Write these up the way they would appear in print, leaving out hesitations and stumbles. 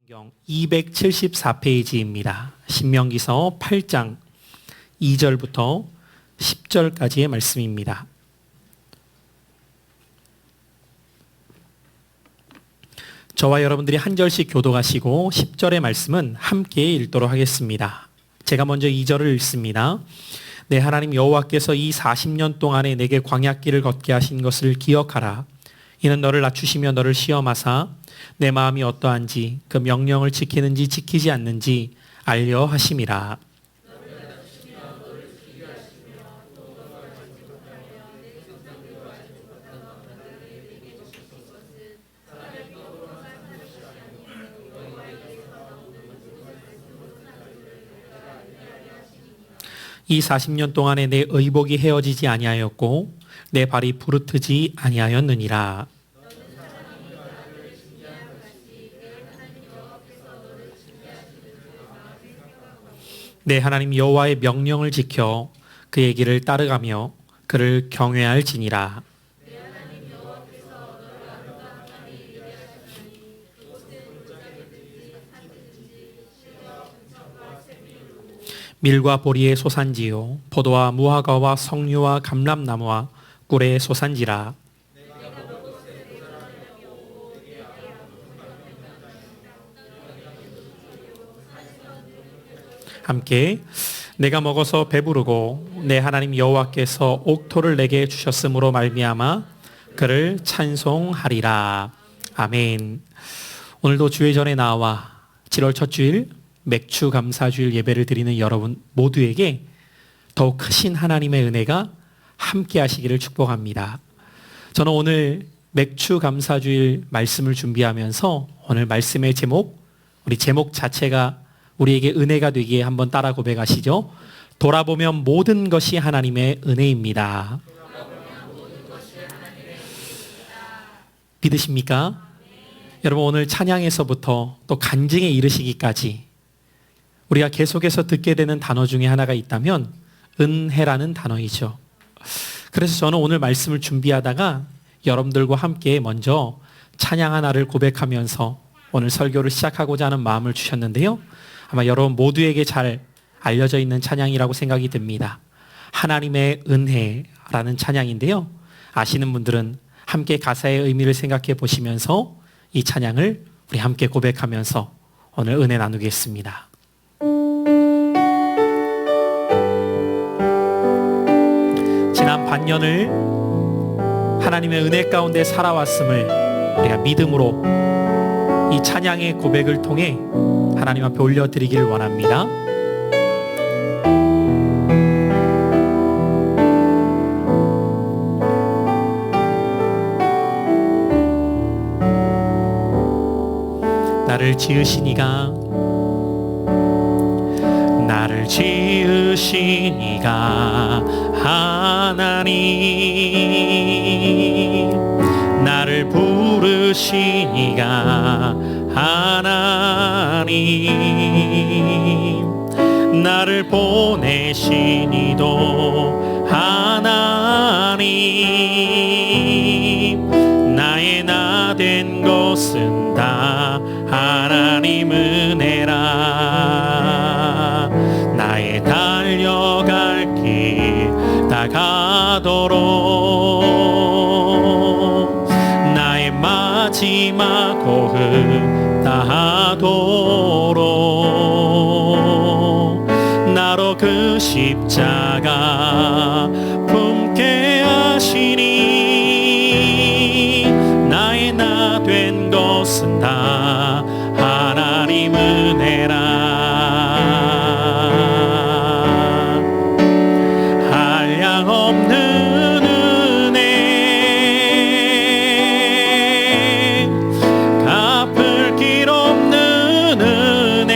신명기서 274페이지입니다. 신명기서 8장 2절부터 10절까지의 말씀입니다. 저와 여러분들이 한 절씩 교독하시고 10절의 말씀은 함께 읽도록 하겠습니다. 제가 먼저 2절을 읽습니다. 내 하나님 여호와께서 이 40년 동안에 내게 광야길을 걷게 하신 것을 기억하라. 이는 너를 낮추시며 너를 시험하사 내 마음이 어떠한지 그 명령을 지키는지 지키지 않는지 알려 하심이라. 이 40년 동안에 내 의복이 헤어지지 아니하였고 내 발이 부르트지 아니하였느니라. 내 하나님 여호와의 명령을 지켜 그의 길을 따르가며 그를 경외할지니라. 밀과 보리의 소산지요 포도와 무화과와 석류와 감람나무와 꿀의 소산지라. 함께 내가 먹어서 배부르고 내 하나님 여호와께서 옥토를 내게 주셨으므로 말미암아 그를 찬송하리라. 아멘. 오늘도 주의 전에 나와 7월 첫 주일 맥주 감사주일 예배를 드리는 여러분 모두에게 더욱 크신 하나님의 은혜가 함께 하시기를 축복합니다. 저는 오늘 맥주 감사주일 말씀을 준비하면서 오늘 말씀의 제목, 우리 제목 자체가 우리에게 은혜가 되기에 한번 따라 고백하시죠. 돌아보면 모든 것이 하나님의 은혜입니다. 믿으십니까? 여러분 오늘 찬양에서부터 또 간증에 이르시기까지 우리가 계속해서 듣게 되는 단어 중에 하나가 있다면 은혜라는 단어이죠. 그래서 저는 오늘 말씀을 준비하다가 여러분들과 함께 먼저 찬양 하나를 고백하면서 오늘 설교를 시작하고자 하는 마음을 주셨는데요. 아마 여러분 모두에게 잘 알려져 있는 찬양이라고 생각이 듭니다. 하나님의 은혜라는 찬양인데요. 아시는 분들은 함께 가사의 의미를 생각해 보시면서 이 찬양을 우리 함께 고백하면서 오늘 은혜 나누겠습니다. 지난 반년을 하나님의 은혜 가운데 살아왔음을 우리가 믿음으로 이 찬양의 고백을 통해 하나님 앞에 올려드리길 원합니다. 나를 지으신 이가 하나님, 나를 부르신 이가 하나님, 나를 보내신 이도 하나님, 나의 나 된 것은 다 하나님 은혜라. 나의 달려갈 길 다가도록 나의 마지막 호흡 다하도록 나로 그 십자가 품게 하시니 나의 나 된 것은 다 하나님 은혜라. 한량없는 은혜, 갚을 길 없는 은혜,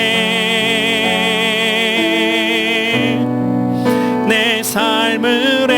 내 삶을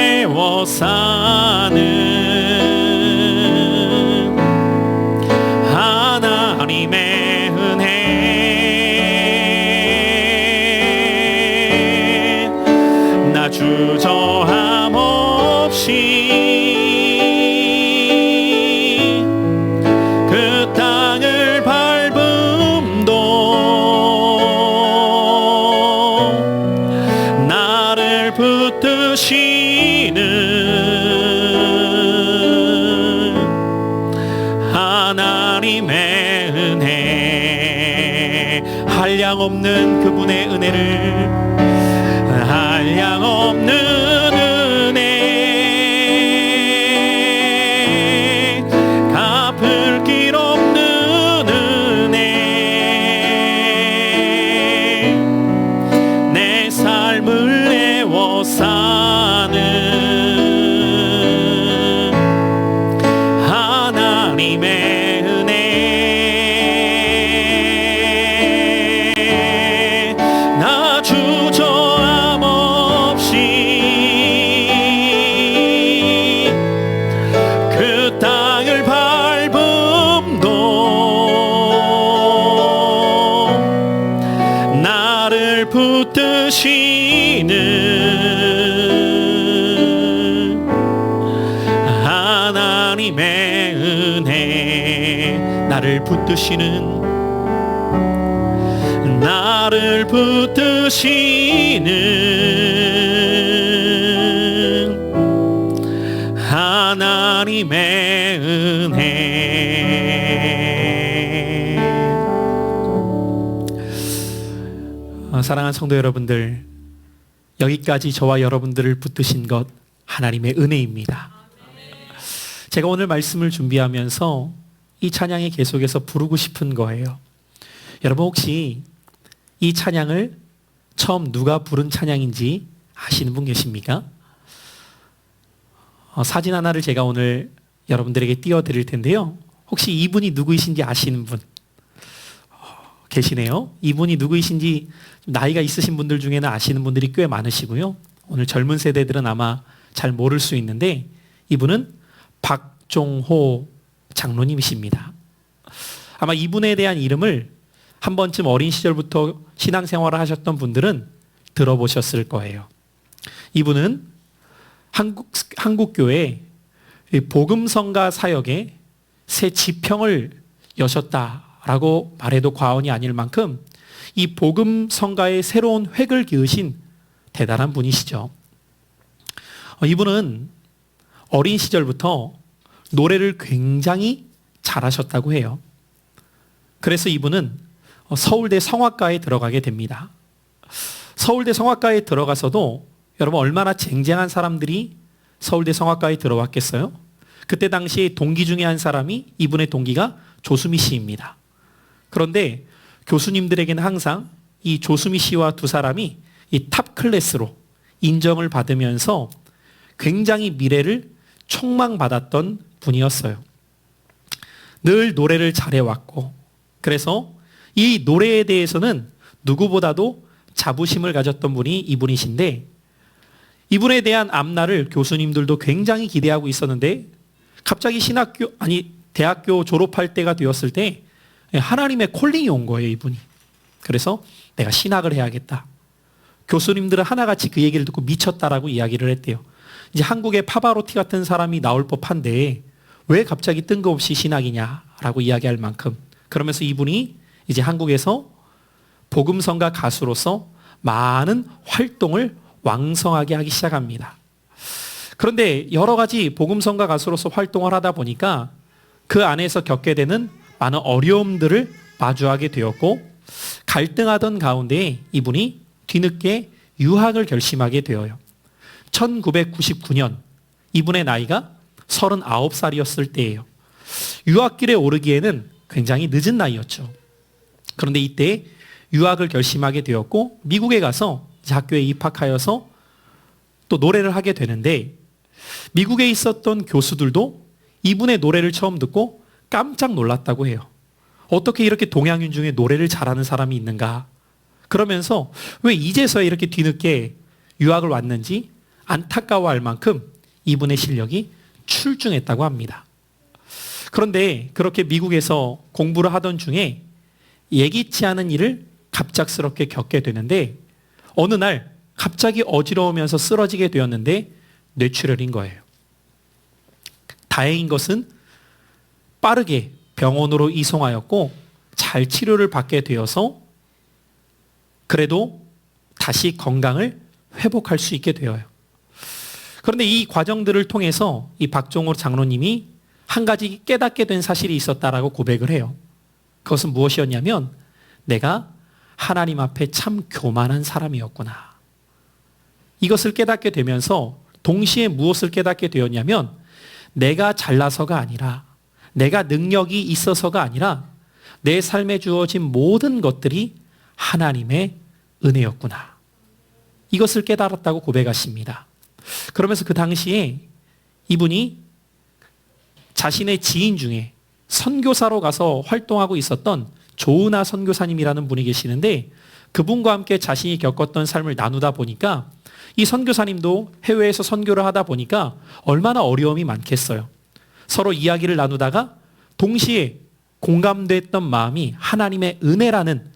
한량없는 그분의 은혜를, 한량없는 은혜, 갚을 길 없는 은혜, 내 삶을 내워 사는 하나님의 은혜, 나 주저함 없이 그 땅을 밟음도 나를 붙드시는 하나님의 은혜, 나를 붙드시는, 나를 붙드시는 하나님의 은혜. 사랑하는 성도 여러분들, 여기까지 저와 여러분들을 붙드신 것 하나님의 은혜입니다. 제가 오늘 말씀을 준비하면서 이 찬양에 계속해서 부르고 싶은 거예요. 여러분 혹시 이 찬양을 처음 누가 부른 찬양인지 아시는 분 계십니까? 사진 하나를 제가 오늘 여러분들에게 띄워드릴 텐데요. 혹시 이분이 누구이신지 아시는 분 계시네요. 이분이 누구이신지 나이가 있으신 분들 중에는 아시는 분들이 꽤 많으시고요. 오늘 젊은 세대들은 아마 잘 모를 수 있는데 이분은 박종호 장로님이십니다. 아마 이분에 대한 이름을 한 번쯤 어린 시절부터 신앙생활을 하셨던 분들은 들어보셨을 거예요. 이분은 한국교회 복음성가 사역에 새 지평을 여셨다라고 말해도 과언이 아닐 만큼 이 복음성가의 새로운 획을 그으신 대단한 분이시죠. 이분은 어린 시절부터 노래를 굉장히 잘하셨다고 해요. 그래서 이분은 서울대 성악과에 들어가게 됩니다. 서울대 성악과에 들어가서도 여러분 얼마나 쟁쟁한 사람들이 서울대 성악과에 들어왔겠어요? 그때 당시에 동기 중에 한 사람이, 이분의 동기가 조수미 씨입니다. 그런데 교수님들에게는 항상 이 조수미 씨와 두 사람이 이 탑 클래스로 인정을 받으면서 굉장히 미래를 촉망받았던 분이었어요. 늘 노래를 잘해왔고, 그래서 이 노래에 대해서는 누구보다도 자부심을 가졌던 분이 이분이신데, 이분에 대한 앞날을 교수님들도 굉장히 기대하고 있었는데 갑자기 대학교 졸업할 때가 되었을 때 하나님의 콜링이 온 거예요, 이분이. 그래서 내가 신학을 해야겠다. 교수님들은 하나같이 그 얘기를 듣고 미쳤다라고 이야기를 했대요. 이제 한국에 파바로티 같은 사람이 나올 법한데 왜 갑자기 뜬금없이 신학이냐라고 이야기할 만큼, 그러면서 이분이 이제 한국에서 복음성가 가수로서 많은 활동을 왕성하게 하기 시작합니다. 그런데 여러 가지 복음성가 가수로서 활동을 하다 보니까 그 안에서 겪게 되는 많은 어려움들을 마주하게 되었고, 갈등하던 가운데 이분이 뒤늦게 유학을 결심하게 되어요. 1999년 이분의 나이가 39살이었을 때예요. 유학길에 오르기에는 굉장히 늦은 나이였죠. 그런데 이때 유학을 결심하게 되었고 미국에 가서 학교에 입학하여서 또 노래를 하게 되는데, 미국에 있었던 교수들도 이분의 노래를 처음 듣고 깜짝 놀랐다고 해요. 어떻게 이렇게 동양인 중에 노래를 잘하는 사람이 있는가? 그러면서 왜 이제서야 이렇게 뒤늦게 유학을 왔는지 안타까워할 만큼 이분의 실력이 출중했다고 합니다. 그런데 그렇게 미국에서 공부를 하던 중에 예기치 않은 일을 갑작스럽게 겪게 되는데, 어느 날 갑자기 어지러우면서 쓰러지게 되었는데 뇌출혈인 거예요. 다행인 것은 빠르게 병원으로 이송하였고 잘 치료를 받게 되어서 그래도 다시 건강을 회복할 수 있게 되어요. 그런데 이 과정들을 통해서 이 박종호 장로님이 한 가지 깨닫게 된 사실이 있었다라고 고백을 해요. 그것은 무엇이었냐면, 내가 하나님 앞에 참 교만한 사람이었구나. 이것을 깨닫게 되면서 동시에 무엇을 깨닫게 되었냐면 내가 잘나서가 아니라 내가 능력이 있어서가 아니라 내 삶에 주어진 모든 것들이 하나님의 은혜였구나. 이것을 깨달았다고 고백하십니다. 그러면서 그 당시에 이분이 자신의 지인 중에 선교사로 가서 활동하고 있었던 조은하 선교사님이라는 분이 계시는데 그분과 함께 자신이 겪었던 삶을 나누다 보니까 이 선교사님도 해외에서 선교를 하다 보니까 얼마나 어려움이 많겠어요. 서로 이야기를 나누다가 동시에 공감됐던 마음이 하나님의 은혜라는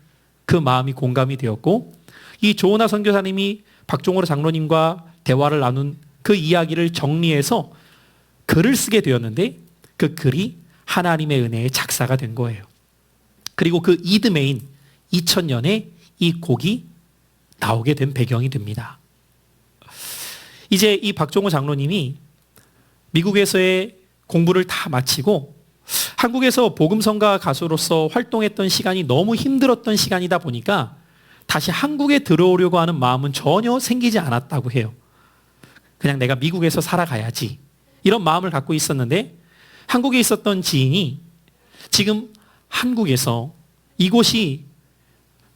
그 마음이 공감이 되었고 이 조은하 선교사님이 박종호 장로님과 대화를 나눈 그 이야기를 정리해서 글을 쓰게 되었는데 그 글이 하나님의 은혜의 작사가 된 거예요. 그리고 그 이듬해인 2000년에 이 곡이 나오게 된 배경이 됩니다. 이제 이 박종호 장로님이 미국에서의 공부를 다 마치고 한국에서 복음성가 가수로서 활동했던 시간이 너무 힘들었던 시간이다 보니까 다시 한국에 들어오려고 하는 마음은 전혀 생기지 않았다고 해요. 그냥 내가 미국에서 살아가야지. 이런 마음을 갖고 있었는데 한국에 있었던 지인이 지금 한국에서 이곳이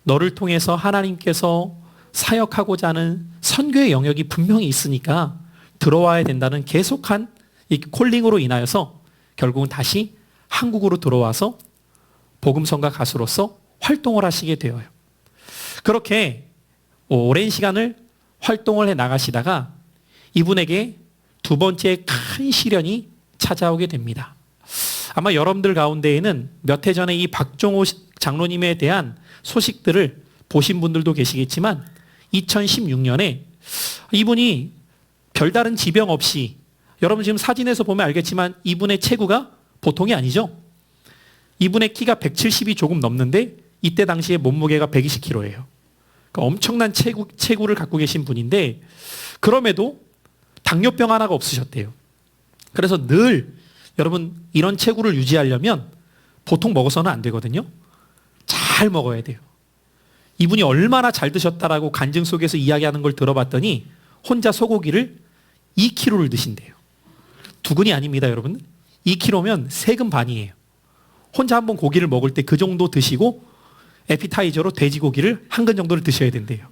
너를 통해서 하나님께서 사역하고자 하는 선교의 영역이 분명히 있으니까 들어와야 된다는 계속한 이 콜링으로 인하여서 결국은 다시 한국으로 들어와서 복음성가 가수로서 활동을 하시게 되어요. 그렇게 오랜 시간을 활동을 해 나가시다가 이분에게 두 번째 큰 시련이 찾아오게 됩니다. 아마 여러분들 가운데에는 몇 해 전에 이 박종호 장로님에 대한 소식들을 보신 분들도 계시겠지만 2016년에 이분이 별다른 지병 없이 여러분 지금 사진에서 보면 알겠지만 이분의 체구가 보통이 아니죠. 이분의 키가 170이 조금 넘는데 이때 당시에 몸무게가 120kg예요. 그러니까 엄청난 체구를 갖고 계신 분인데 그럼에도 당뇨병 하나가 없으셨대요. 그래서 늘 여러분 이런 체구를 유지하려면 보통 먹어서는 안 되거든요. 잘 먹어야 돼요. 이분이 얼마나 잘 드셨다라고 간증 속에서 이야기하는 걸 들어봤더니 혼자 소고기를 2kg를 드신대요. 두근이 아닙니다, 여러분. 2kg면 세금 반이에요. 혼자 한번 고기를 먹을 때 그 정도 드시고 에피타이저로 돼지고기를 한 근 정도를 드셔야 된대요.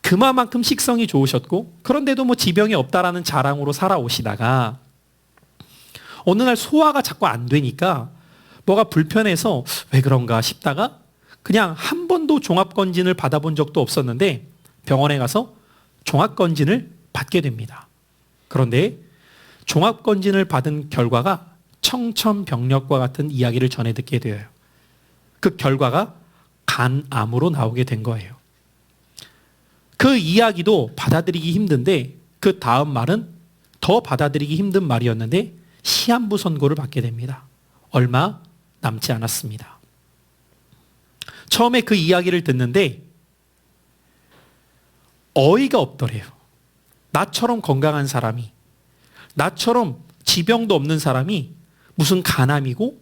그만큼 식성이 좋으셨고 그런데도 뭐 지병이 없다라는 자랑으로 살아오시다가 어느 날 소화가 자꾸 안 되니까 뭐가 불편해서 왜 그런가 싶다가 그냥 한 번도 종합검진을 받아본 적도 없었는데 병원에 가서 종합검진을 받게 됩니다. 그런데 종합검진을 받은 결과가 청천벽력과 같은 이야기를 전해 듣게 되어요. 그 결과가 간암으로 나오게 된 거예요. 그 이야기도 받아들이기 힘든데 그 다음 말은 더 받아들이기 힘든 말이었는데 시한부 선고를 받게 됩니다. 얼마 남지 않았습니다. 처음에 그 이야기를 듣는데 어이가 없더래요. 나처럼 건강한 사람이, 나처럼 지병도 없는 사람이 무슨 간암이고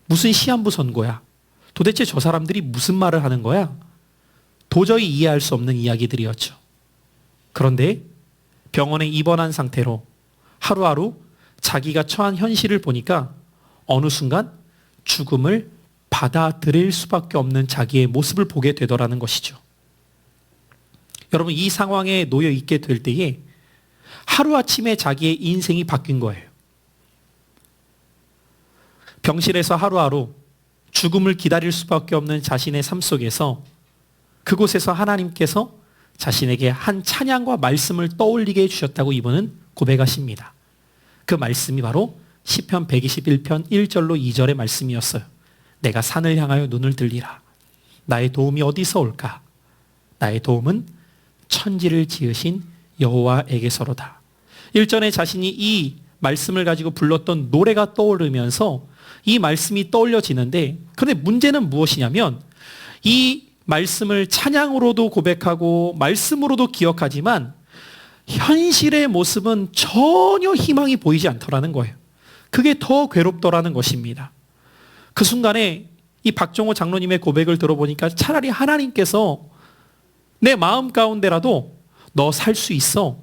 무슨 시한부 선고야. 도대체 저 사람들이 무슨 말을 하는 거야? 도저히 이해할 수 없는 이야기들이었죠. 그런데 병원에 입원한 상태로 하루하루 자기가 처한 현실을 보니까 어느 순간 죽음을 받아들일 수밖에 없는 자기의 모습을 보게 되더라는 것이죠. 여러분 이 상황에 놓여 있게 될 때에 하루아침에 자기의 인생이 바뀐 거예요. 병실에서 하루하루 죽음을 기다릴 수밖에 없는 자신의 삶 속에서 그곳에서 하나님께서 자신에게 한 찬양과 말씀을 떠올리게 해주셨다고 이분은 고백하십니다. 그 말씀이 바로 시편 121편 1절로 2절의 말씀이었어요. 내가 산을 향하여 눈을 들리라. 나의 도움이 어디서 올까? 나의 도움은 천지를 지으신 여호와에게서로다. 일전에 자신이 이 말씀을 가지고 불렀던 노래가 떠오르면서 이 말씀이 떠올려지는데 그런데 문제는 무엇이냐면 이 말씀을 찬양으로도 고백하고 말씀으로도 기억하지만 현실의 모습은 전혀 희망이 보이지 않더라는 거예요. 그게 더 괴롭더라는 것입니다. 그 순간에 이 박종호 장로님의 고백을 들어보니까 차라리 하나님께서 내 마음 가운데라도 너 살 수 있어,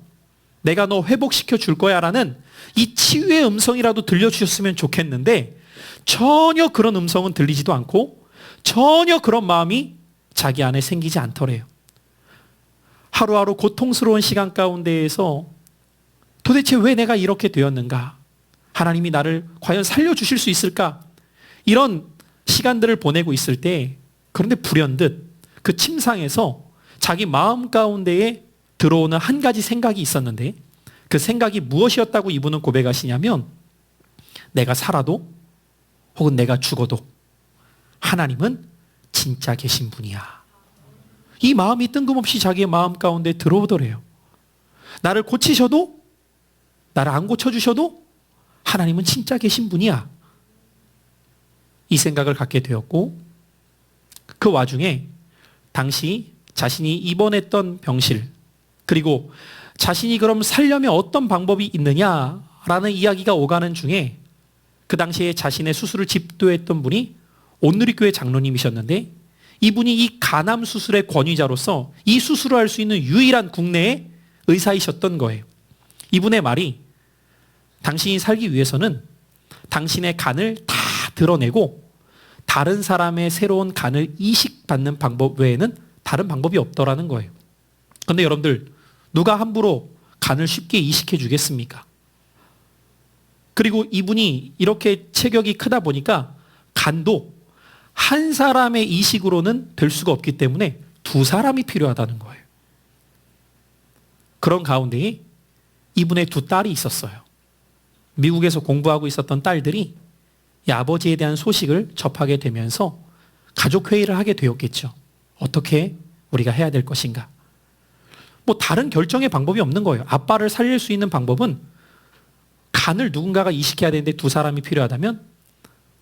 내가 너 회복시켜 줄 거야 라는 이 치유의 음성이라도 들려주셨으면 좋겠는데 전혀 그런 음성은 들리지도 않고 전혀 그런 마음이 자기 안에 생기지 않더래요. 하루하루 고통스러운 시간 가운데에서 도대체 왜 내가 이렇게 되었는가? 하나님이 나를 과연 살려주실 수 있을까? 이런 시간들을 보내고 있을 때, 그런데 불현듯 그 침상에서 자기 마음 가운데에 들어오는 한 가지 생각이 있었는데, 그 생각이 무엇이었다고 이분은 고백하시냐면, 내가 살아도 혹은 내가 죽어도 하나님은 진짜 계신 분이야. 이 마음이 뜬금없이 자기의 마음 가운데 들어오더래요. 나를 고치셔도, 나를 안 고쳐주셔도 하나님은 진짜 계신 분이야. 이 생각을 갖게 되었고, 그 와중에 당시 자신이 입원했던 병실, 그리고 자신이 그럼 살려면 어떤 방법이 있느냐라는 이야기가 오가는 중에 그 당시에 자신의 수술을 집도했던 분이 온누리교회 장로님이셨는데, 이분이 이 간암 수술의 권위자로서 이 수술을 할 수 있는 유일한 국내의 의사이셨던 거예요. 이분의 말이, 당신이 살기 위해서는 당신의 간을 다 드러내고 다른 사람의 새로운 간을 이식받는 방법 외에는 다른 방법이 없더라는 거예요. 그런데 여러분들, 누가 함부로 간을 쉽게 이식해 주겠습니까? 그리고 이분이 이렇게 체격이 크다 보니까 간도 한 사람의 이식으로는 될 수가 없기 때문에 두 사람이 필요하다는 거예요. 그런 가운데에 이분의 두 딸이 있었어요. 미국에서 공부하고 있었던 딸들이 이 아버지에 대한 소식을 접하게 되면서 가족회의를 하게 되었겠죠. 어떻게 우리가 해야 될 것인가? 뭐 다른 결정의 방법이 없는 거예요. 아빠를 살릴 수 있는 방법은 간을 누군가가 이식해야 되는데 두 사람이 필요하다면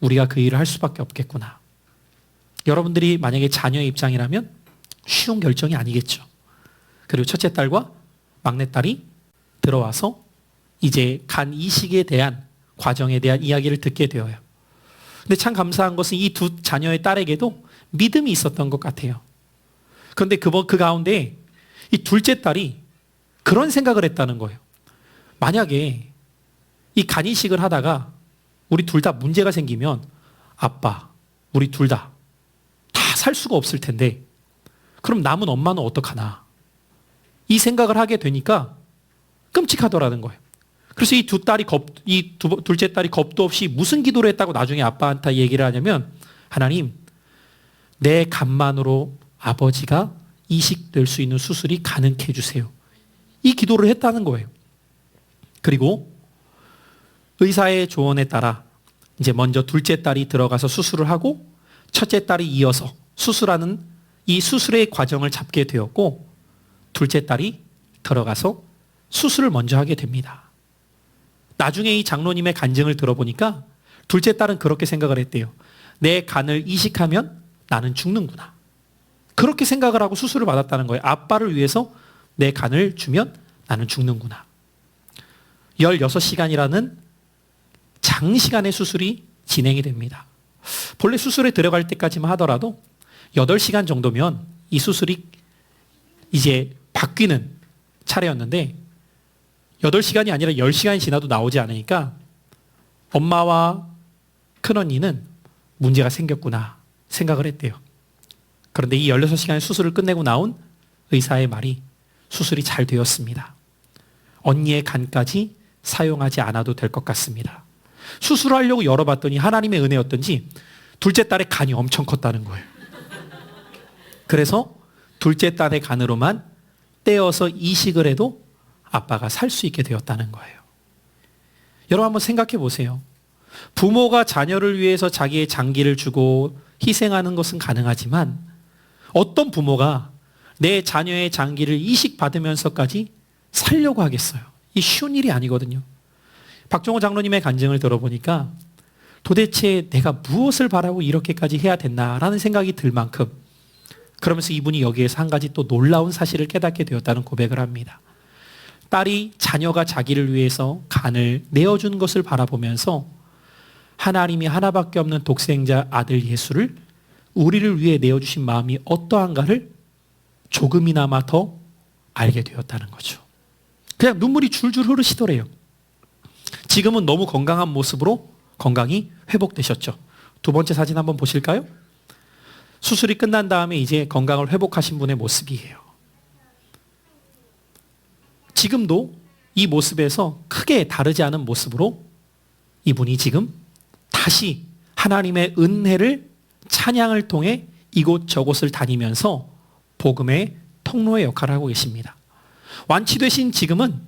우리가 그 일을 할 수밖에 없겠구나. 여러분들이 만약에 자녀의 입장이라면 쉬운 결정이 아니겠죠. 그리고 첫째 딸과 막내 딸이 들어와서 이제 간 이식에 대한 과정에 대한 이야기를 듣게 되어요. 근데 참 감사한 것은 이 두 자녀의 딸에게도 믿음이 있었던 것 같아요. 그런데 그 가운데 이 둘째 딸이 그런 생각을 했다는 거예요. 만약에 이 간 이식을 하다가 우리 둘 다 문제가 생기면 아빠, 우리 둘 다 살 수가 없을 텐데 그럼 남은 엄마는 어떡하나? 이 생각을 하게 되니까 끔찍하더라는 거예요. 그래서 이 둘째 딸이 겁도 없이 무슨 기도를 했다고 나중에 아빠한테 얘기를 하냐면, 하나님, 내 간만으로 아버지가 이식될 수 있는 수술이 가능케 해주세요. 이 기도를 했다는 거예요. 그리고 의사의 조언에 따라 이제 먼저 둘째 딸이 들어가서 수술을 하고 첫째 딸이 이어서 수술하는 이 수술의 과정을 잡게 되었고, 둘째 딸이 들어가서 수술을 먼저 하게 됩니다. 나중에 이 장로님의 간증을 들어보니까 둘째 딸은 그렇게 생각을 했대요. 내 간을 이식하면 나는 죽는구나. 그렇게 생각을 하고 수술을 받았다는 거예요. 아빠를 위해서 내 간을 주면 나는 죽는구나. 16시간이라는 장시간의 수술이 진행이 됩니다. 본래 수술에 들어갈 때까지만 하더라도 8시간 정도면 이 수술이 이제 바뀌는 차례였는데 8시간이 아니라 10시간이 지나도 나오지 않으니까 엄마와 큰언니는 문제가 생겼구나 생각을 했대요. 그런데 이 16시간의 수술을 끝내고 나온 의사의 말이, 수술이 잘 되었습니다. 언니의 간까지 사용하지 않아도 될 것 같습니다. 수술하려고 열어봤더니 하나님의 은혜였던지 둘째 딸의 간이 엄청 컸다는 거예요. 그래서 둘째 딸의 간으로만 떼어서 이식을 해도 아빠가 살 수 있게 되었다는 거예요. 여러분 한번 생각해 보세요. 부모가 자녀를 위해서 자기의 장기를 주고 희생하는 것은 가능하지만 어떤 부모가 내 자녀의 장기를 이식받으면서까지 살려고 하겠어요? 이 쉬운 일이 아니거든요. 박종호 장로님의 간증을 들어보니까 도대체 내가 무엇을 바라고 이렇게까지 해야 됐나라는 생각이 들 만큼, 그러면서 이분이 여기에서 한 가지 또 놀라운 사실을 깨닫게 되었다는 고백을 합니다. 딸이 자녀가 자기를 위해서 간을 내어준 것을 바라보면서 하나님이 하나밖에 없는 독생자 아들 예수를 우리를 위해 내어주신 마음이 어떠한가를 조금이나마 더 알게 되었다는 거죠. 그냥 눈물이 줄줄 흐르시더래요. 지금은 너무 건강한 모습으로 건강이 회복되셨죠. 두 번째 사진 한번 보실까요? 수술이 끝난 다음에 이제 건강을 회복하신 분의 모습이에요. 지금도 이 모습에서 크게 다르지 않은 모습으로 이분이 지금 다시 하나님의 은혜를 찬양을 통해 이곳저곳을 다니면서 복음의 통로의 역할을 하고 계십니다. 완치되신 지금은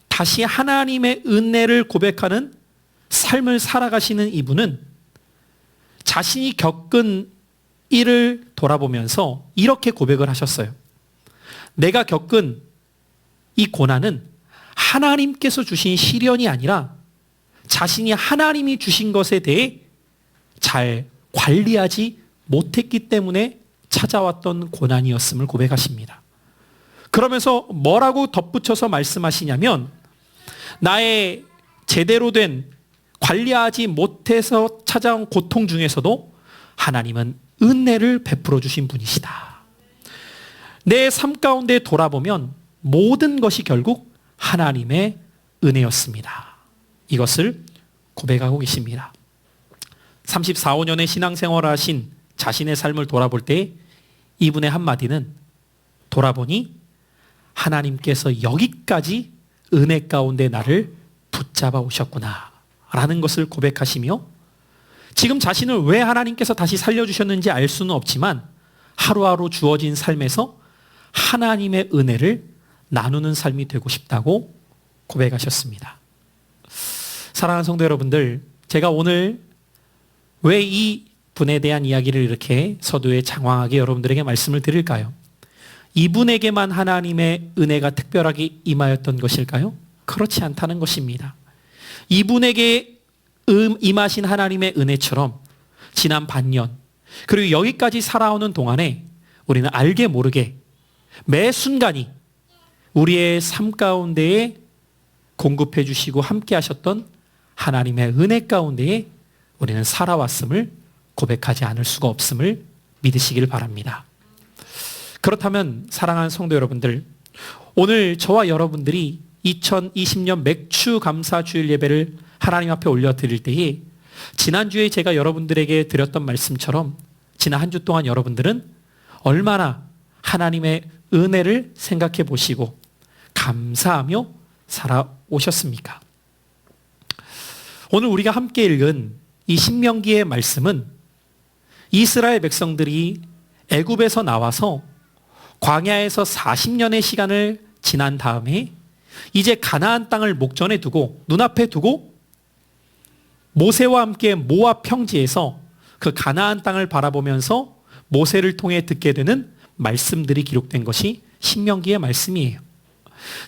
다시 하나님의 은혜를 고백하는 삶을 살아가시는 이분은 자신이 겪은 일을 돌아보면서 이렇게 고백을 하셨어요. 내가 겪은 이 고난은 하나님께서 주신 시련이 아니라 자신이 하나님이 주신 것에 대해 잘 관리하지 못했기 때문에 찾아왔던 고난이었음을 고백하십니다. 그러면서 뭐라고 덧붙여서 말씀하시냐면 나의 제대로 된 관리하지 못해서 찾아온 고통 중에서도 하나님은 은혜를 베풀어 주신 분이시다. 내 삶 가운데 돌아보면 모든 것이 결국 하나님의 은혜였습니다. 이것을 고백하고 계십니다. 34, 5년의 신앙생활을 하신 자신의 삶을 돌아볼 때 이분의 한마디는 돌아보니 하나님께서 여기까지 은혜 가운데 나를 붙잡아 오셨구나 라는 것을 고백하시며 지금 자신을 왜 하나님께서 다시 살려주셨는지 알 수는 없지만 하루하루 주어진 삶에서 하나님의 은혜를 나누는 삶이 되고 싶다고 고백하셨습니다. 사랑하는 성도 여러분들, 제가 오늘 왜 이 분에 대한 이야기를 이렇게 서두에 장황하게 여러분들에게 말씀을 드릴까요? 이분에게만 하나님의 은혜가 특별하게 임하였던 것일까요? 그렇지 않다는 것입니다. 이분에게 임하신 하나님의 은혜처럼 지난 반년 그리고 여기까지 살아오는 동안에 우리는 알게 모르게 매 순간이 우리의 삶 가운데에 공급해 주시고 함께 하셨던 하나님의 은혜 가운데에 우리는 살아왔음을 고백하지 않을 수가 없음을 믿으시길 바랍니다. 그렇다면 사랑하는 성도 여러분들, 오늘 저와 여러분들이 2020년 맥주 감사 주일 예배를 하나님 앞에 올려드릴 때에 지난주에 제가 여러분들에게 드렸던 말씀처럼 지난 한 주 동안 여러분들은 얼마나 하나님의 은혜를 생각해 보시고 감사하며 살아오셨습니까? 오늘 우리가 함께 읽은 이 신명기의 말씀은 이스라엘 백성들이 애굽에서 나와서 광야에서 40년의 시간을 지난 다음에 이제 가나안 땅을 목전에 두고 눈앞에 두고 모세와 함께 모압 평지에서 그 가나안 땅을 바라보면서 모세를 통해 듣게 되는 말씀들이 기록된 것이 신명기의 말씀이에요.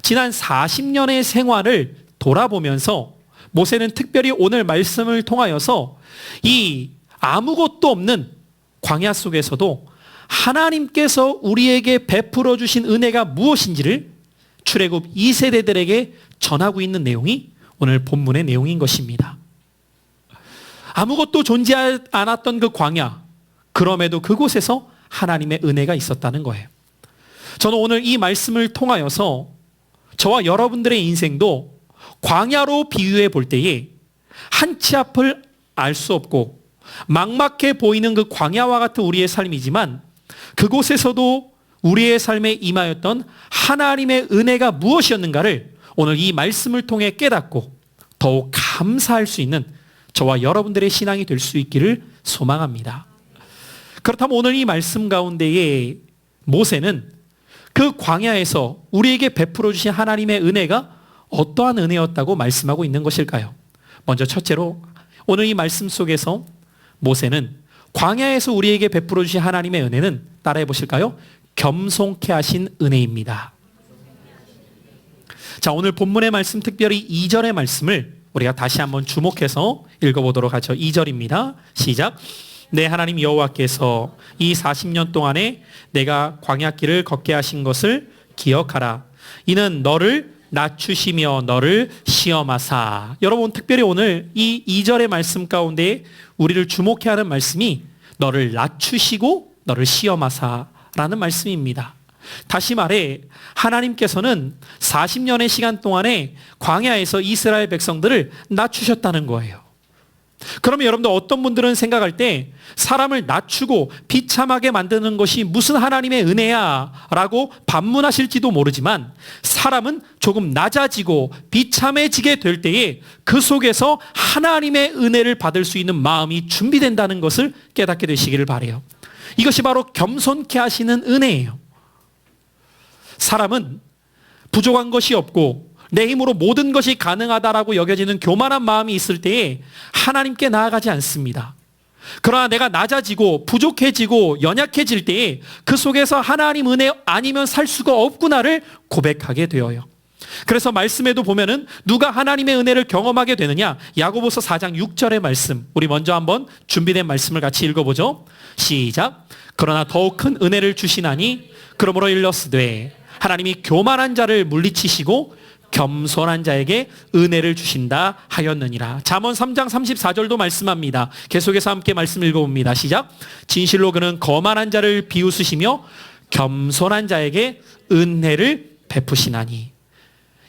지난 40년의 생활을 돌아보면서 모세는 특별히 오늘 말씀을 통하여서 이 아무것도 없는 광야 속에서도 하나님께서 우리에게 베풀어 주신 은혜가 무엇인지를 출애굽 2세대들에게 전하고 있는 내용이 오늘 본문의 내용인 것입니다. 아무것도 존재하지 않았던 그 광야, 그럼에도 그곳에서 하나님의 은혜가 있었다는 거예요. 저는 오늘 이 말씀을 통하여서 저와 여러분들의 인생도 광야로 비유해 볼 때에 한 치 앞을 알 수 없고 막막해 보이는 그 광야와 같은 우리의 삶이지만 그곳에서도 우리의 삶에 임하였던 하나님의 은혜가 무엇이었는가를 오늘 이 말씀을 통해 깨닫고 더욱 감사할 수 있는 저와 여러분들의 신앙이 될 수 있기를 소망합니다. 그렇다면 오늘 이 말씀 가운데에 모세는 그 광야에서 우리에게 베풀어 주신 하나님의 은혜가 어떠한 은혜였다고 말씀하고 있는 것일까요? 먼저 첫째로 오늘 이 말씀 속에서 모세는 광야에서 우리에게 베풀어 주신 하나님의 은혜는 따라해 보실까요? 겸손케 하신 은혜입니다. 자, 오늘 본문의 말씀 특별히 2절의 말씀을 우리가 다시 한번 주목해서 읽어보도록 하죠. 2절입니다. 시작. 내 하나님 여호와께서 이 40년 동안에 내가 광야길을 걷게 하신 것을 기억하라. 이는 너를 낮추시며 너를 시험하사. 여러분 특별히 오늘 이 2절의 말씀 가운데 우리를 주목해 하는 말씀이 너를 낮추시고 너를 시험하사라는 말씀입니다. 다시 말해 하나님께서는 40년의 시간 동안에 광야에서 이스라엘 백성들을 낮추셨다는 거예요. 그러면 여러분들 어떤 분들은 생각할 때 사람을 낮추고 비참하게 만드는 것이 무슨 하나님의 은혜야 라고 반문하실지도 모르지만 사람은 조금 낮아지고 비참해지게 될 때에 그 속에서 하나님의 은혜를 받을 수 있는 마음이 준비된다는 것을 깨닫게 되시기를 바라요. 이것이 바로 겸손케 하시는 은혜예요. 사람은 부족한 것이 없고 내 힘으로 모든 것이 가능하다라고 여겨지는 교만한 마음이 있을 때에 하나님께 나아가지 않습니다. 그러나 내가 낮아지고 부족해지고 연약해질 때에 그 속에서 하나님 은혜 아니면 살 수가 없구나를 고백하게 되어요. 그래서 말씀에도 보면은 누가 하나님의 은혜를 경험하게 되느냐? 야고보서 4장 6절의 말씀, 우리 먼저 한번 준비된 말씀을 같이 읽어보죠. 시작. 그러나 더욱 큰 은혜를 주시나니 그러므로 일러스되 하나님이 교만한 자를 물리치시고 겸손한 자에게 은혜를 주신다 하였느니라. 잠언 3장 34절도 말씀합니다. 계속해서 함께 말씀 읽어봅니다. 시작. 진실로 그는 거만한 자를 비웃으시며 겸손한 자에게 은혜를 베푸시나니.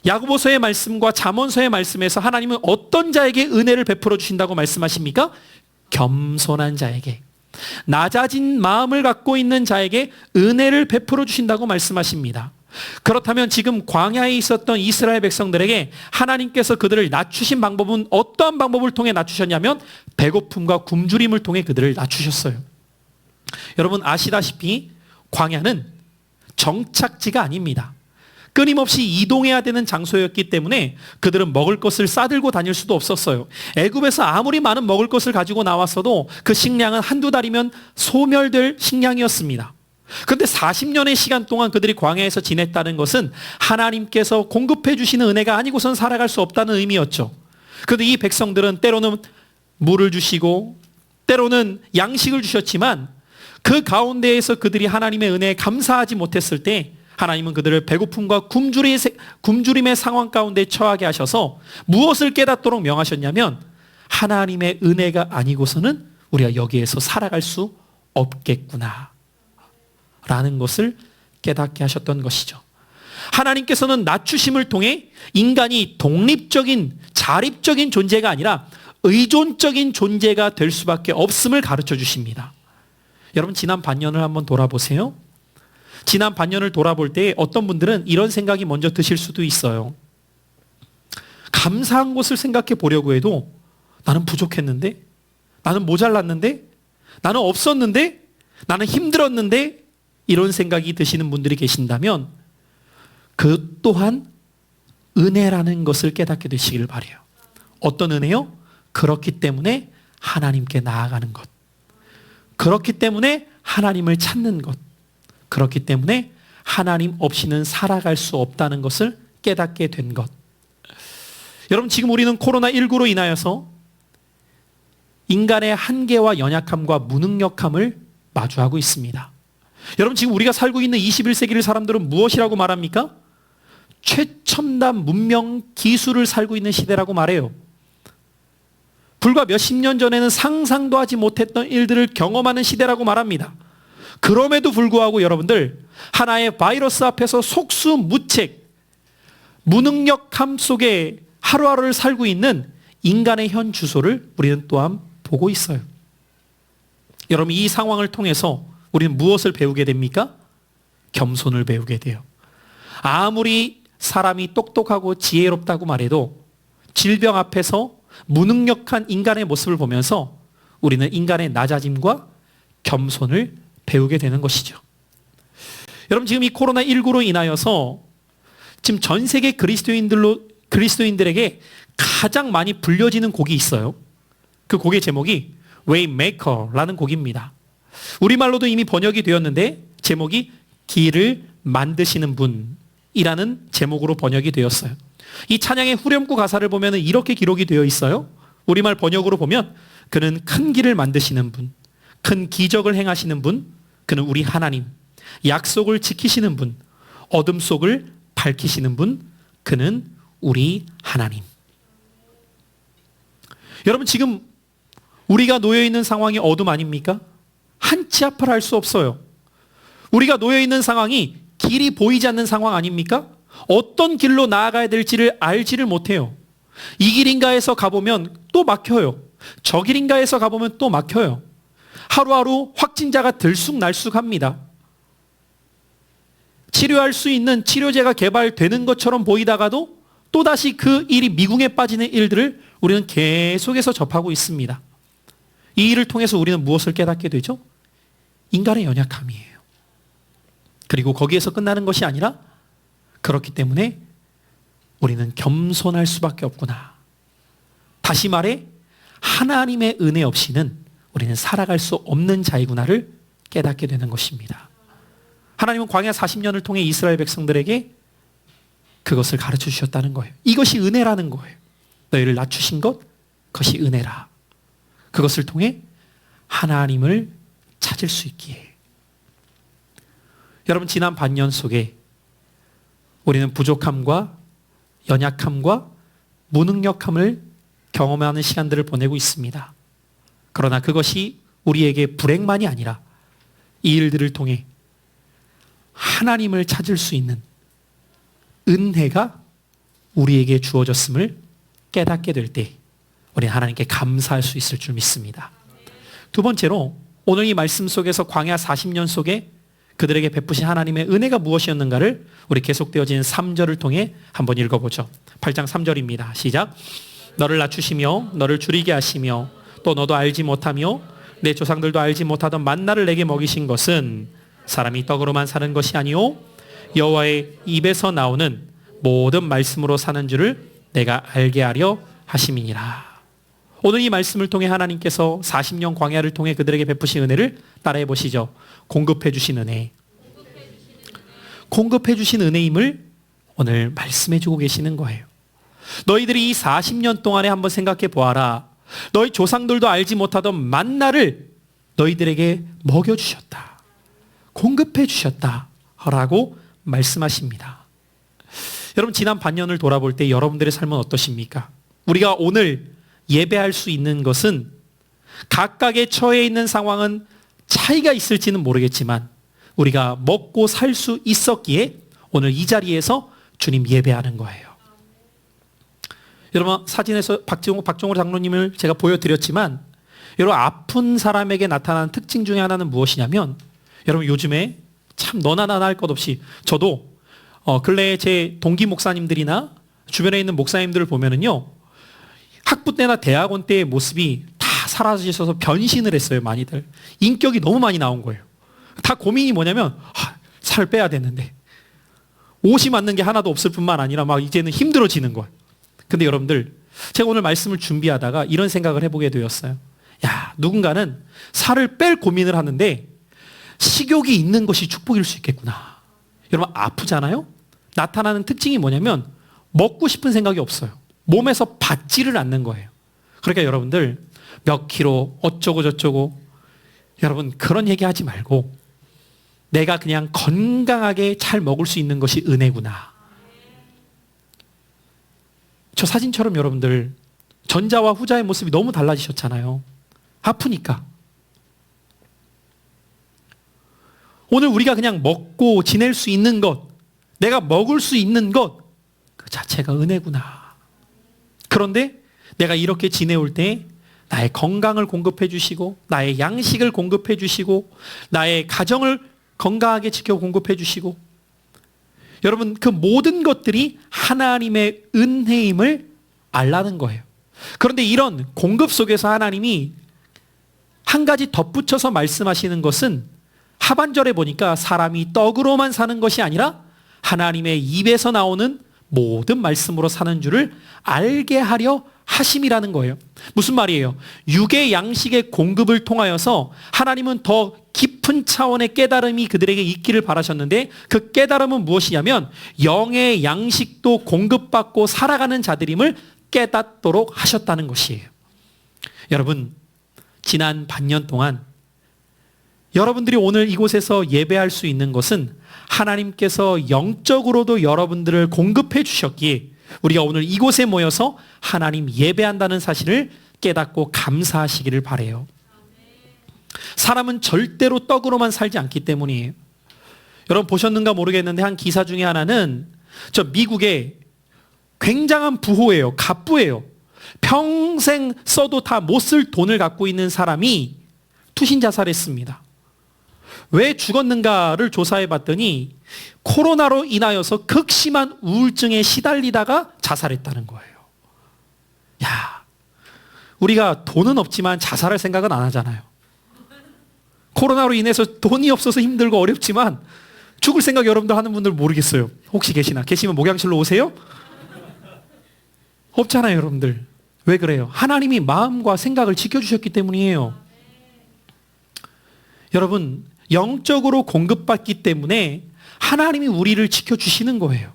야고보서의 말씀과 잠언서의 말씀에서 하나님은 어떤 자에게 은혜를 베풀어 주신다고 말씀하십니까? 겸손한 자에게, 낮아진 마음을 갖고 있는 자에게 은혜를 베풀어 주신다고 말씀하십니다. 그렇다면 지금 광야에 있었던 이스라엘 백성들에게 하나님께서 그들을 낮추신 방법은 어떠한 방법을 통해 낮추셨냐면 배고픔과 굶주림을 통해 그들을 낮추셨어요. 여러분 아시다시피 광야는 정착지가 아닙니다. 끊임없이 이동해야 되는 장소였기 때문에 그들은 먹을 것을 싸들고 다닐 수도 없었어요. 애굽에서 아무리 많은 먹을 것을 가지고 나왔어도 그 식량은 한두 달이면 소멸될 식량이었습니다. 그런데 40년의 시간 동안 그들이 광야에서 지냈다는 것은 하나님께서 공급해 주시는 은혜가 아니고선 살아갈 수 없다는 의미였죠. 그런데 이 백성들은 때로는 물을 주시고 때로는 양식을 주셨지만 그 가운데에서 그들이 하나님의 은혜에 감사하지 못했을 때 하나님은 그들을 배고픔과 굶주림의 상황 가운데 처하게 하셔서 무엇을 깨닫도록 명하셨냐면 하나님의 은혜가 아니고서는 우리가 여기에서 살아갈 수 없겠구나 라는 것을 깨닫게 하셨던 것이죠. 하나님께서는 낮추심을 통해 인간이 독립적인 자립적인 존재가 아니라 의존적인 존재가 될 수밖에 없음을 가르쳐 주십니다. 여러분 지난 반년을 한번 돌아보세요. 지난 반년을 돌아볼 때 어떤 분들은 이런 생각이 먼저 드실 수도 있어요. 감사한 것을 생각해 보려고 해도 나는 부족했는데, 나는 모자랐는데, 나는 없었는데, 나는 힘들었는데 이런 생각이 드시는 분들이 계신다면 그 또한 은혜라는 것을 깨닫게 되시길 바라요. 어떤 은혜요? 그렇기 때문에 하나님께 나아가는 것, 그렇기 때문에 하나님을 찾는 것, 그렇기 때문에 하나님 없이는 살아갈 수 없다는 것을 깨닫게 된 것. 여러분 지금 우리는 코로나19로 인하여서 인간의 한계와 연약함과 무능력함을 마주하고 있습니다. 여러분 지금 우리가 살고 있는 21세기를 사람들은 무엇이라고 말합니까? 최첨단 문명 기술을 살고 있는 시대라고 말해요. 불과 몇십 년 전에는 상상도 하지 못했던 일들을 경험하는 시대라고 말합니다. 그럼에도 불구하고 여러분들 하나의 바이러스 앞에서 속수무책 무능력함 속에 하루하루를 살고 있는 인간의 현 주소를 우리는 또한 보고 있어요. 여러분 이 상황을 통해서 우리는 무엇을 배우게 됩니까? 겸손을 배우게 돼요. 아무리 사람이 똑똑하고 지혜롭다고 말해도 질병 앞에서 무능력한 인간의 모습을 보면서 우리는 인간의 낮아짐과 겸손을 배우게 되는 것이죠. 여러분 지금 이 코로나19로 인하여서 지금 전 세계 그리스도인들에게 가장 많이 불려지는 곡이 있어요. 그 곡의 제목이 Waymaker라는 곡입니다. 우리말로도 이미 번역이 되었는데 제목이 길을 만드시는 분이라는 제목으로 번역이 되었어요. 이 찬양의 후렴구 가사를 보면 이렇게 기록이 되어 있어요. 우리말 번역으로 보면 그는 큰 길을 만드시는 분, 큰 기적을 행하시는 분, 그는 우리 하나님, 약속을 지키시는 분, 어둠 속을 밝히시는 분, 그는 우리 하나님. 여러분 지금 우리가 놓여 있는 상황이 어둠 아닙니까? 한 치 앞을 알 수 없어요. 우리가 놓여 있는 상황이 길이 보이지 않는 상황 아닙니까? 어떤 길로 나아가야 될지를 알지를 못해요. 이 길인가 해서 가보면 또 막혀요. 저 길인가 해서 가보면 또 막혀요. 하루하루 확진자가 들쑥날쑥합니다. 치료할 수 있는 치료제가 개발되는 것처럼 보이다가도 또다시 그 일이 미궁에 빠지는 일들을 우리는 계속해서 접하고 있습니다. 이 일을 통해서 우리는 무엇을 깨닫게 되죠? 인간의 연약함이에요. 그리고 거기에서 끝나는 것이 아니라 그렇기 때문에 우리는 겸손할 수밖에 없구나. 다시 말해 하나님의 은혜 없이는 우리는 살아갈 수 없는 자이구나를 깨닫게 되는 것입니다. 하나님은 광야 40년을 통해 이스라엘 백성들에게 그것을 가르쳐 주셨다는 거예요. 이것이 은혜라는 거예요. 너희를 낮추신 것, 그것이 은혜라. 그것을 통해 하나님을 찾을 수 있기에. 여러분, 지난 반년 속에 우리는 부족함과 연약함과 무능력함을 경험하는 시간들을 보내고 있습니다. 그러나 그것이 우리에게 불행만이 아니라 이 일들을 통해 하나님을 찾을 수 있는 은혜가 우리에게 주어졌음을 깨닫게 될 때 우리는 하나님께 감사할 수 있을 줄 믿습니다. 두 번째로 오늘 이 말씀 속에서 광야 40년 속에 그들에게 베푸신 하나님의 은혜가 무엇이었는가를 우리 계속되어지는 3절을 통해 한번 읽어보죠. 8장 3절입니다. 시작. 너를 낮추시며 너를 줄이게 하시며 또 너도 알지 못하며 내 조상들도 알지 못하던 만나를 내게 먹이신 것은 사람이 떡으로만 사는 것이 아니오 여호와의 입에서 나오는 모든 말씀으로 사는 줄을 내가 알게 하려 하심이니라. 오늘 이 말씀을 통해 하나님께서 40년 광야를 통해 그들에게 베푸신 은혜를 따라해 보시죠. 공급해 주신 은혜. 공급해 주신 은혜임을 오늘 말씀해 주고 계시는 거예요. 너희들이 이 40년 동안에 한번 생각해 보아라. 너희 조상들도 알지 못하던 만나를 너희들에게 먹여주셨다. 공급해 주셨다. 라고 말씀하십니다. 여러분, 지난 반년을 돌아볼 때 여러분들의 삶은 어떠십니까? 우리가 오늘 예배할 수 있는 것은 각각의 처해 있는 상황은 차이가 있을지는 모르겠지만 우리가 먹고 살 수 있었기에 오늘 이 자리에서 주님 예배하는 거예요. 여러분, 사진에서 박종호 장로님을 제가 보여드렸지만 여러분, 아픈 사람에게 나타나는 특징 중에 하나는 무엇이냐면 여러분, 요즘에 참 너나 나나 할 것 없이 저도 근래에 제 동기 목사님들이나 주변에 있는 목사님들을 보면은요, 학부 때나 대학원 때의 모습이 다 사라지셔서 변신을 했어요. 많이들 인격이 너무 많이 나온 거예요. 다 고민이 뭐냐면 살 빼야 되는데 옷이 맞는 게 하나도 없을 뿐만 아니라 막 이제는 힘들어지는 거예요. 근데 여러분들, 제가 오늘 말씀을 준비하다가 이런 생각을 해보게 되었어요. 야, 누군가는 살을 뺄 고민을 하는데 식욕이 있는 것이 축복일 수 있겠구나. 여러분, 아프잖아요? 나타나는 특징이 뭐냐면 먹고 싶은 생각이 없어요. 몸에서 받지를 않는 거예요. 그러니까 여러분들, 몇 킬로 어쩌고 저쩌고, 여러분 그런 얘기하지 말고 내가 그냥 건강하게 잘 먹을 수 있는 것이 은혜구나. 저 사진처럼 여러분들 전자와 후자의 모습이 너무 달라지셨잖아요. 아프니까. 오늘 우리가 그냥 먹고 지낼 수 있는 것, 내가 먹을 수 있는 것, 그 자체가 은혜구나. 그런데 내가 이렇게 지내올 때 나의 건강을 공급해 주시고 나의 양식을 공급해 주시고 나의 가정을 건강하게 지켜 공급해 주시고, 여러분, 그 모든 것들이 하나님의 은혜임을 알라는 거예요. 그런데 이런 공급 속에서 하나님이 한 가지 덧붙여서 말씀하시는 것은 하반절에 보니까 사람이 떡으로만 사는 것이 아니라 하나님의 입에서 나오는 모든 말씀으로 사는 줄을 알게 하려 하심이라는 거예요. 무슨 말이에요? 육의 양식의 공급을 통하여서 하나님은 더 깊은 차원의 깨달음이 그들에게 있기를 바라셨는데 그 깨달음은 무엇이냐면 영의 양식도 공급받고 살아가는 자들임을 깨닫도록 하셨다는 것이에요. 여러분, 지난 반년 동안 여러분들이 오늘 이곳에서 예배할 수 있는 것은 하나님께서 영적으로도 여러분들을 공급해 주셨기에 우리가 오늘 이곳에 모여서 하나님 예배한다는 사실을 깨닫고 감사하시기를 바라요. 사람은 절대로 떡으로만 살지 않기 때문이에요. 여러분 보셨는가 모르겠는데 한 기사 중에 하나는 저 미국의 굉장한 부호예요. 갑부예요. 평생 써도 다 못 쓸 돈을 갖고 있는 사람이 투신 자살했습니다. 왜 죽었는가를 조사해 봤더니 코로나로 인하여서 극심한 우울증에 시달리다가 자살했다는 거예요. 야, 우리가 돈은 없지만 자살할 생각은 안 하잖아요. 코로나로 인해서 돈이 없어서 힘들고 어렵지만 죽을 생각 여러분들 하는 분들 모르겠어요. 혹시 계시나? 계시면 목양실로 오세요? 없잖아요, 여러분들. 왜 그래요? 하나님이 마음과 생각을 지켜주셨기 때문이에요. 여러분, 영적으로 공급받기 때문에 하나님이 우리를 지켜주시는 거예요.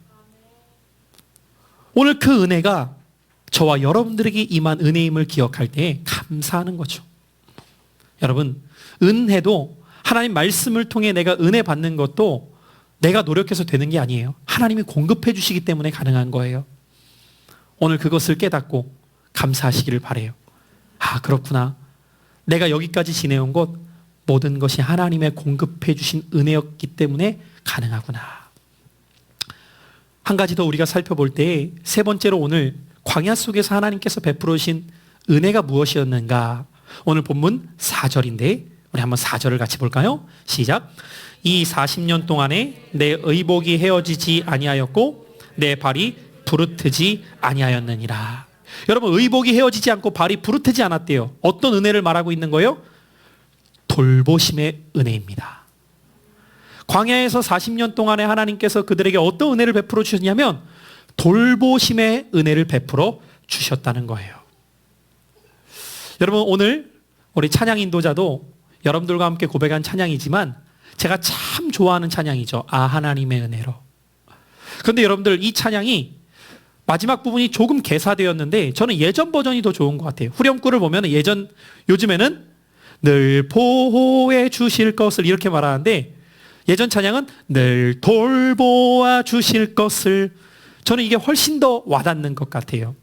오늘 그 은혜가 저와 여러분들에게 임한 은혜임을 기억할 때 감사하는 거죠. 여러분, 은혜도 하나님 말씀을 통해 내가 은혜 받는 것도 내가 노력해서 되는 게 아니에요. 하나님이 공급해 주시기 때문에 가능한 거예요. 오늘 그것을 깨닫고 감사하시기를 바라요. 아, 그렇구나. 내가 여기까지 지내온 것 모든 것이 하나님의 공급해 주신 은혜였기 때문에 가능하구나. 한 가지 더 우리가 살펴볼 때 세 번째로 오늘 광야 속에서 하나님께서 베풀어 주신 은혜가 무엇이었는가? 오늘 본문 4절인데 우리 한번 4절을 같이 볼까요? 시작. 이 40년 동안에 내 의복이 헤어지지 아니하였고 내 발이 부르트지 아니하였느니라. 여러분, 의복이 헤어지지 않고 발이 부르트지 않았대요. 어떤 은혜를 말하고 있는 거예요? 돌보심의 은혜입니다. 광야에서 40년 동안에 하나님께서 그들에게 어떤 은혜를 베풀어 주셨냐면 돌보심의 은혜를 베풀어 주셨다는 거예요. 여러분, 오늘 우리 찬양 인도자도 여러분들과 함께 고백한 찬양이지만 제가 참 좋아하는 찬양이죠. 아, 하나님의 은혜로. 그런데 여러분들, 이 찬양이 마지막 부분이 조금 개사되었는데 저는 예전 버전이 더 좋은 것 같아요. 후렴구를 보면 요즘에는 늘 보호해 주실 것을 이렇게 말하는데 예전 찬양은 늘 돌보아 주실 것을, 저는 이게 훨씬 더 와닿는 것 같아요.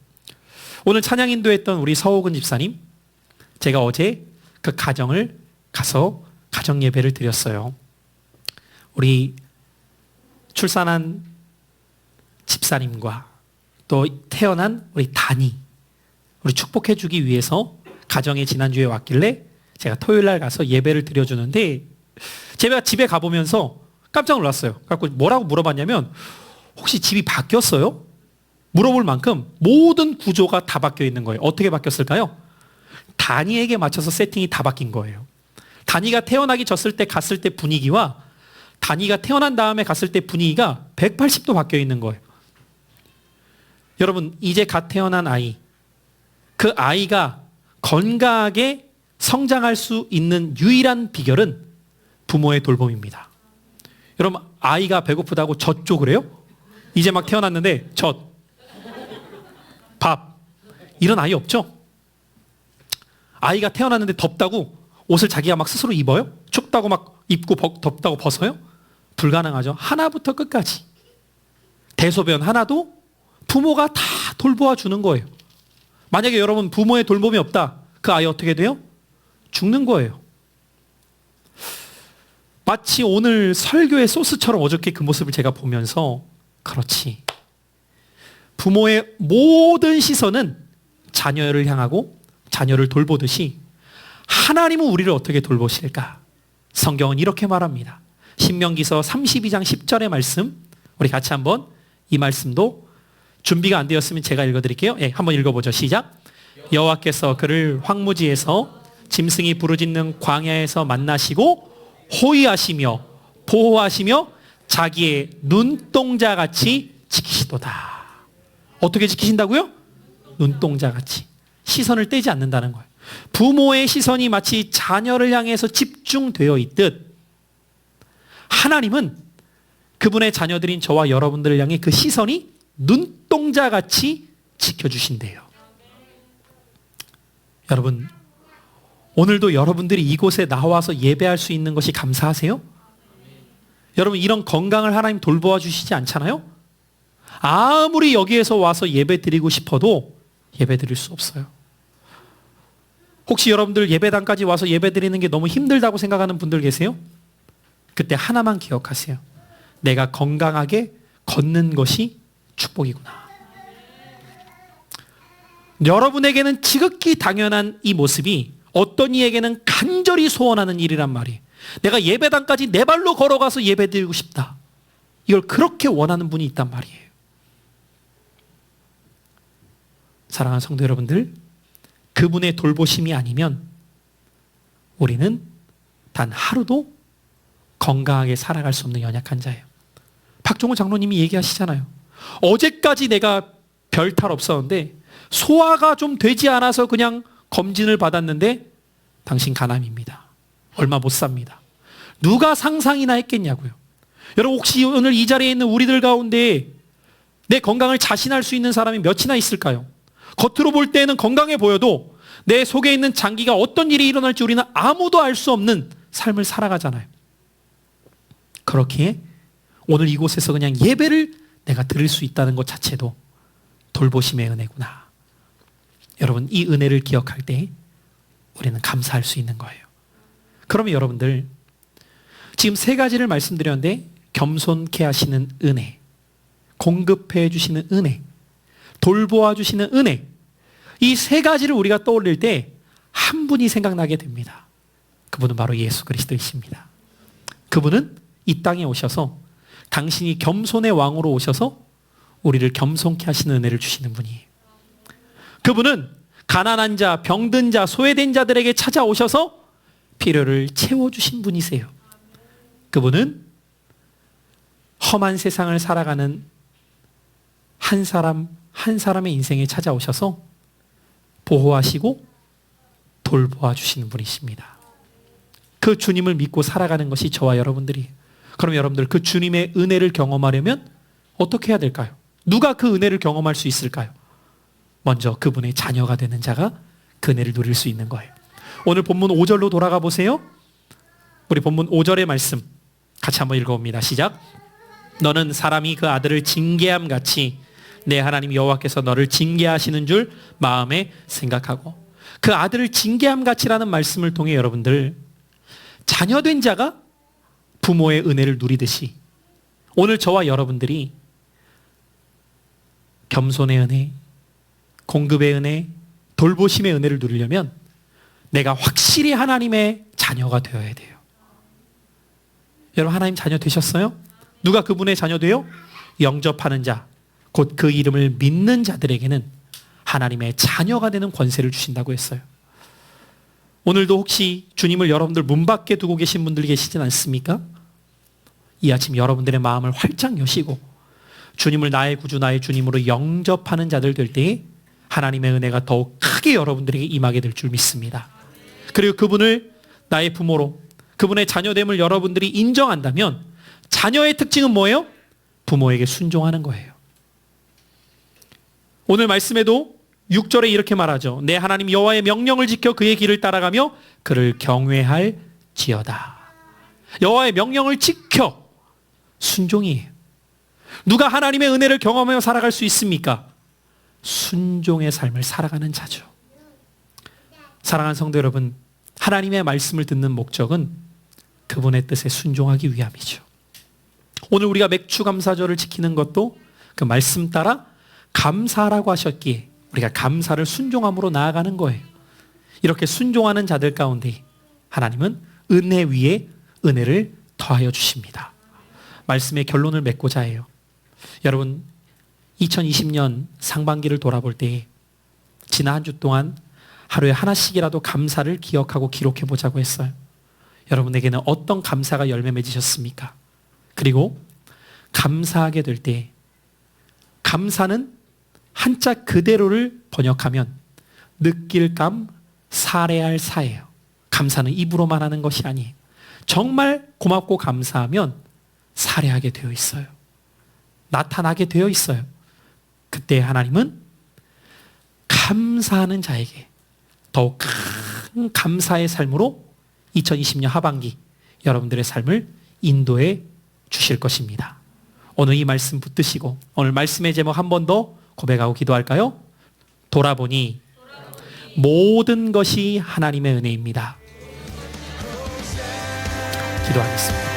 오늘 찬양 인도했던 우리 서호근 집사님, 제가 어제 그 가정을 가서 가정 예배를 드렸어요. 우리 출산한 집사님과 또 태어난 우리 단이, 우리 축복해 주기 위해서 가정에 지난주에 왔길래 제가 토요일 날 가서 예배를 드려주는데 제가 집에 가보면서 깜짝 놀랐어요. 그래서 뭐라고 물어봤냐면 혹시 집이 바뀌었어요? 물어볼 만큼 모든 구조가 다 바뀌어 있는 거예요. 어떻게 바뀌었을까요? 다니에게 맞춰서 세팅이 다 바뀐 거예요. 다니가 태어나기 졌을 때 갔을 때 분위기와 다니가 태어난 다음에 갔을 때 분위기가 180도 바뀌어 있는 거예요. 여러분, 이제 갓 태어난 아이, 그 아이가 건강하게 성장할 수 있는 유일한 비결은 부모의 돌봄입니다. 여러분, 아이가 배고프다고 젖 줘 그래요? 이제 막 태어났는데 젖, 밥, 이런 아이 없죠? 아이가 태어났는데 덥다고 옷을 자기가 막 스스로 입어요? 춥다고 막 입고 덥다고 벗어요? 불가능하죠. 하나부터 끝까지. 대소변 하나도 부모가 다 돌보아 주는 거예요. 만약에 여러분 부모의 돌봄이 없다, 그 아이 어떻게 돼요? 죽는 거예요. 마치 오늘 설교의 소스처럼 어저께 그 모습을 제가 보면서, 그렇지, 부모의 모든 시선은 자녀를 향하고 자녀를 돌보듯이 하나님은 우리를 어떻게 돌보실까? 성경은 이렇게 말합니다. 신명기서 32장 10절의 말씀, 우리 같이 한번 이 말씀도 준비가 안 되었으면 제가 읽어드릴게요. 예, 한번 읽어보죠. 시작. 여호와께서 그를 황무지에서 짐승이 부르짖는 광야에서 만나시고 호위하시며 보호하시며 자기의 눈동자같이 지키시도다. 어떻게 지키신다고요? 눈동자같이. 시선을 떼지 않는다는 거예요. 부모의 시선이 마치 자녀를 향해서 집중되어 있듯 하나님은 그분의 자녀들인 저와 여러분들을 향해 그 시선이 눈동자같이 지켜주신대요. 여러분, 오늘도 여러분들이 이곳에 나와서 예배할 수 있는 것이 감사하세요? 여러분, 이런 건강을 하나님 돌보아 주시지 않잖아요? 아무리 여기에서 와서 예배 드리고 싶어도 예배 드릴 수 없어요. 혹시 여러분들 예배당까지 와서 예배 드리는 게 너무 힘들다고 생각하는 분들 계세요? 그때 하나만 기억하세요. 내가 건강하게 걷는 것이 축복이구나. 여러분에게는 지극히 당연한 이 모습이 어떤 이에게는 간절히 소원하는 일이란 말이에요. 내가 예배당까지 내 발로 걸어가서 예배 드리고 싶다. 이걸 그렇게 원하는 분이 있단 말이에요. 사랑하는 성도 여러분들, 그분의 돌보심이 아니면 우리는 단 하루도 건강하게 살아갈 수 없는 연약한 자예요. 박종호 장로님이 얘기하시잖아요. 어제까지 내가 별 탈 없었는데 소화가 좀 되지 않아서 그냥 검진을 받았는데 당신 간암입니다. 얼마 못 삽니다. 누가 상상이나 했겠냐고요. 여러분 혹시 오늘 이 자리에 있는 우리들 가운데 내 건강을 자신할 수 있는 사람이 몇이나 있을까요? 겉으로 볼 때는 건강해 보여도 내 속에 있는 장기가 어떤 일이 일어날지 우리는 아무도 알 수 없는 삶을 살아가잖아요. 그렇기에 오늘 이곳에서 그냥 예배를 내가 드릴 수 있다는 것 자체도 돌보심의 은혜구나. 여러분 이 은혜를 기억할 때 우리는 감사할 수 있는 거예요. 그러면 여러분들 지금 세 가지를 말씀드렸는데 겸손케 하시는 은혜, 공급해 주시는 은혜, 돌보아 주시는 은혜, 이 세 가지를 우리가 떠올릴 때 한 분이 생각나게 됩니다. 그분은 바로 예수 그리스도이십니다. 그분은 이 땅에 오셔서 당신이 겸손의 왕으로 오셔서 우리를 겸손케 하시는 은혜를 주시는 분이에요. 그분은 가난한 자, 병든 자, 소외된 자들에게 찾아오셔서 필요를 채워주신 분이세요. 그분은 험한 세상을 살아가는 한 사람 한 사람의 인생에 찾아오셔서 보호하시고 돌보아 주시는 분이십니다. 그 주님을 믿고 살아가는 것이 저와 여러분들이. 그럼 여러분들 그 주님의 은혜를 경험하려면 어떻게 해야 될까요? 누가 그 은혜를 경험할 수 있을까요? 먼저 그분의 자녀가 되는 자가 그 은혜를 누릴 수 있는 거예요. 오늘 본문 5절로 돌아가 보세요. 우리 본문 5절의 말씀 같이 한번 읽어봅니다. 시작. 너는 사람이 그 아들을 징계함 같이 내 하나님 여호와께서 너를 징계하시는 줄 마음에 생각하고. 그 아들을 징계함 같이라는 말씀을 통해 여러분들 자녀된 자가 부모의 은혜를 누리듯이 오늘 저와 여러분들이 겸손의 은혜, 공급의 은혜, 돌보심의 은혜를 누리려면 내가 확실히 하나님의 자녀가 되어야 돼요. 여러분 하나님 자녀 되셨어요? 누가 그분의 자녀 돼요? 영접하는 자, 곧 그 이름을 믿는 자들에게는 하나님의 자녀가 되는 권세를 주신다고 했어요. 오늘도 혹시 주님을 여러분들 문 밖에 두고 계신 분들 계시진 않습니까? 이 아침 여러분들의 마음을 활짝 여시고 주님을 나의 구주 나의 주님으로 영접하는 자들 될 때에 하나님의 은혜가 더욱 크게 여러분들에게 임하게 될 줄 믿습니다. 그리고 그분을 나의 부모로 그분의 자녀됨을 여러분들이 인정한다면 자녀의 특징은 뭐예요? 부모에게 순종하는 거예요. 오늘 말씀에도 6절에 이렇게 말하죠. 내 하나님 여호와의 명령을 지켜 그의 길을 따라가며 그를 경외할지어다. 여호와의 명령을 지켜 순종이에요. 누가 하나님의 은혜를 경험하며 살아갈 수 있습니까? 순종의 삶을 살아가는 자죠. 사랑하는 성도 여러분, 하나님의 말씀을 듣는 목적은 그분의 뜻에 순종하기 위함이죠. 오늘 우리가 맥주감사절을 지키는 것도 그 말씀 따라 감사라고 하셨기에 우리가 감사를 순종함으로 나아가는 거예요. 이렇게 순종하는 자들 가운데 하나님은 은혜 위에 은혜를 더하여 주십니다. 말씀의 결론을 맺고자 해요. 여러분 2020년 상반기를 돌아볼 때 지난 한 주 동안 하루에 하나씩이라도 감사를 기억하고 기록해 보자고 했어요. 여러분에게는 어떤 감사가 열매 맺으셨습니까? 그리고 감사하게 될 때 감사는 한자 그대로를 번역하면 느낄 감 살해할 사예요. 감사는 입으로만 하는 것이 아니에요. 정말 고맙고 감사하면 살해하게 되어 있어요. 나타나게 되어 있어요. 그때 하나님은 감사하는 자에게 더욱 큰 감사의 삶으로 2020년 하반기 여러분들의 삶을 인도해 주실 것입니다. 오늘 이 말씀 붙드시고 오늘 말씀의 제목 한 번 더 고백하고 기도할까요? 돌아보니 모든 것이 하나님의 은혜입니다. 기도하겠습니다.